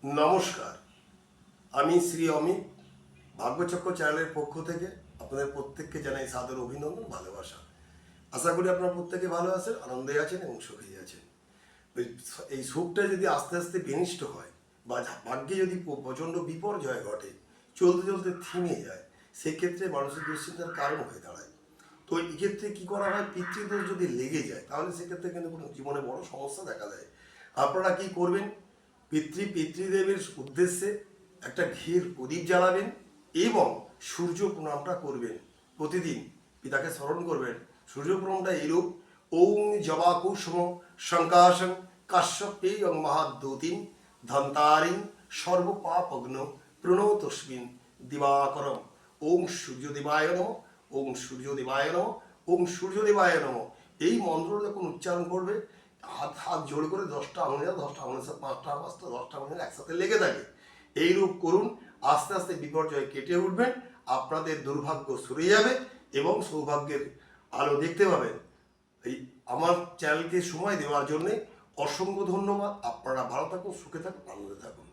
নমস্কার, আমি শ্রী অমিত ভাগ্যচক্র চ্যানেলের পক্ষ থেকে আপনাদের প্রত্যেককে জানাই সাদর অভিনন্দন, ভালোবাসা। আশা করি আপনারা প্রত্যেকে ভালো আছেন, আনন্দে আছেন এবং সুখী আছেন। এই সুখটা যদি আস্তে আস্তে বিনিষ্ট হয় বা ভাগ্যে যদি প্রচণ্ড বিপর্যয় ঘটে, চলতে চলতে থেমে যায়, সেক্ষেত্রে মানুষের দুশ্চিন্তার কারণ হয়ে দাঁড়ায়। তো এক্ষেত্রে কী করা হয়, পিতৃদোষ যদি লেগে যায় তাহলে সেক্ষেত্রে কিন্তু কোনো জীবনে বড় সমস্যা দেখা দেয়। আপনারা কি করবেন, পিতৃদেবের উদ্দেশ্যে একটা ঘির প্রদীপ জ্বালাবেন এবং সূর্য প্রণামটা করবেন। প্রতিদিন পিতাকে স্মরণ করবেন। সূর্য প্রণামটা এরূপ: ওং জবাকুসুম শঙ্কাশং কাশ্যপেয়ং মহাদ্যুতিম ধন্তারিং সর্বপাপগ্ন প্রণতস্মিন দিবাকরম। ওং সূর্যদেবায় নমঃ, ওং সূর্যদেবায় নমঃ, ওং সূর্যদেবায় নমঃ। এই মন্ত্রটা যখন উচ্চারণ করবে, হাত জোড় করে 10টা আঙুলের 10টা আঙুলের সাথে 10টা আঙুলের একসাথে লেগে থাকে। এইরূপ করুন, আস্তে আস্তে বিপর্যয় কেটে উঠবেন, আপনাদের দুর্ভাগ্য সরে যাবে এবং সৌভাগ্যের আলো দেখতে পাবেন। এই আমার চ্যানেলকে সময় দেওয়ার জন্যে অসংখ্য ধন্যবাদ। আপনারা ভালো থাকুন, সুখে থাকুন, আনন্দে থাকুন।